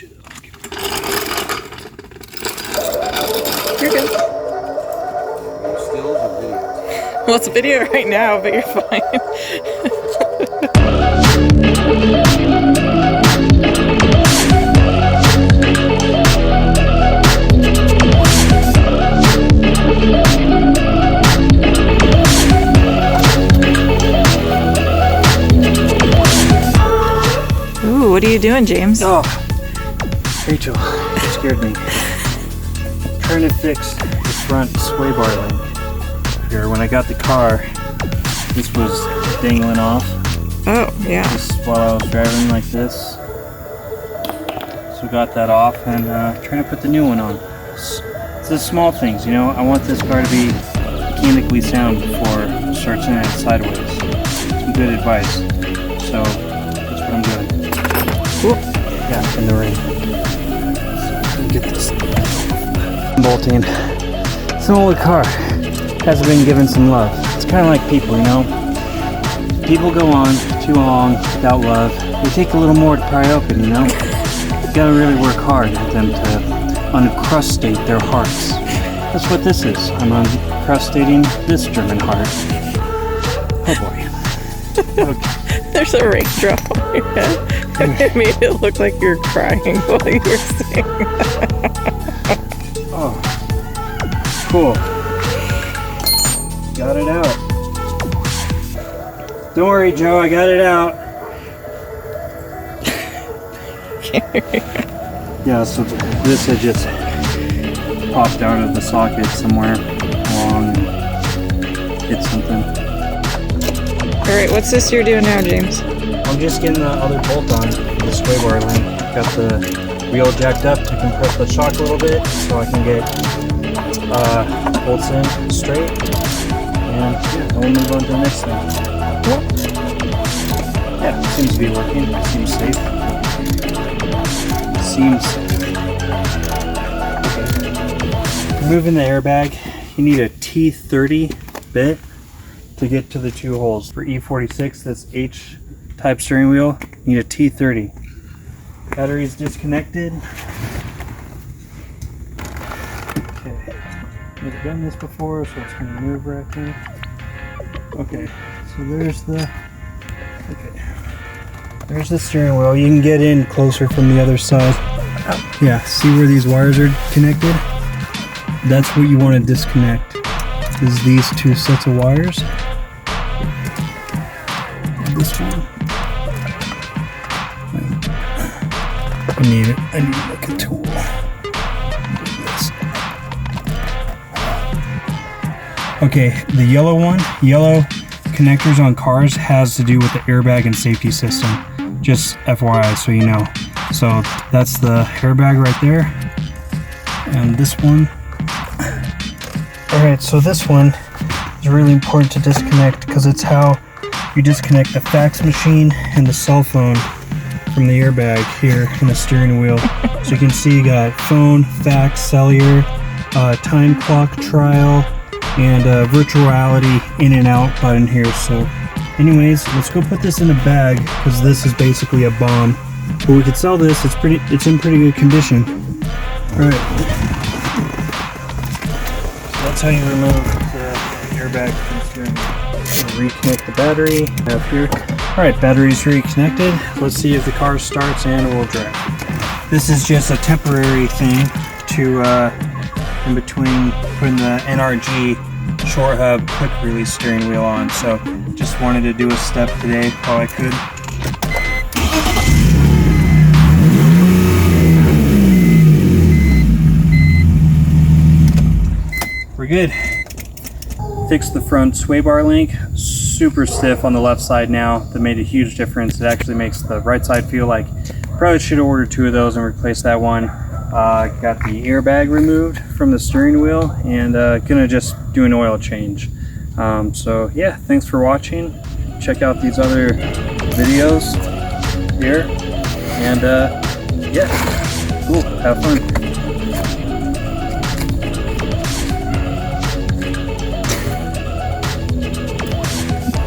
You're good. Stills or video? Well, it's a video right now, but you're fine. Ooh, what are you doing, James? Oh, Rachel, you scared me. I'm trying to fix the front sway bar link. Here, when I got the car, this was dangling off. Oh, yeah. Just while I was driving like this. So got that off and trying to put the new one on. It's the small things, you know. I want this car to be mechanically sound before it starts in it sideways. Some good advice. So that's what I'm doing. Whoop. Yeah, in the rain. So get this bolting. It's an old car. Hasn't been given some love. It's kind of like people, you know. People go on too long without love. They take a little more to pry open, you know. You gotta really work hard at them to uncrustate their hearts. That's what this is. I'm uncrustating this German heart. Oh boy. Okay. There's a raindrop on your head. It made it look like you were crying while you were saying that. Oh. Cool. Got it out. Don't worry, Joe, I got it out. Yeah, so this had just popped out of the socket somewhere along and hit something. Alright, what's this you're doing now, James? I'm just getting the other bolt on the sway bar link. Got the wheel jacked up to compress the shock a little bit so I can get bolts in straight. And yeah, then we'll move on to the next thing. Yeah, it seems to be working. It seems safe. Seems okay. Removing the airbag, you need a T30 bit to get to the two holes. For E46, that's H-type steering wheel, you need a T30. Battery's disconnected. Okay, never done this before, so it's going to move right here. Okay, so there's the steering wheel. You can get in closer from the other side. Yeah, see where these wires are connected? That's what you want to disconnect, is these two sets of wires. And this one. I need like a tool. Okay, the yellow connectors on cars has to do with the airbag and safety system. Just FYI, so you know. So that's the airbag right there. And this one. Alright, so this one is really important to disconnect because it's how you disconnect the fax machine and the cell phone from the airbag here in the steering wheel. So you can see you got phone, fax, cellular, time clock, trial, and virtuality in and out button here. So anyways, let's go put this in a bag because this is basically a bomb. But we could sell this. It's in pretty good condition. Alright. So that's how you remove the airbag from the steering wheel. Reconnect the battery up here. Alright, battery's reconnected. Let's see if the car starts and will drive. This is just a temporary thing to in between putting the NRG short hub quick release steering wheel on. So just wanted to do a step today while I could. We're good. Fixed the front sway bar link. Super stiff on the left side now. That made a huge difference. It actually makes the right side feel like probably should have ordered two of those and replaced that one. Got the airbag removed from the steering wheel and gonna just do an oil change. So yeah, thanks for watching. Check out these other videos here and yeah, cool, have fun.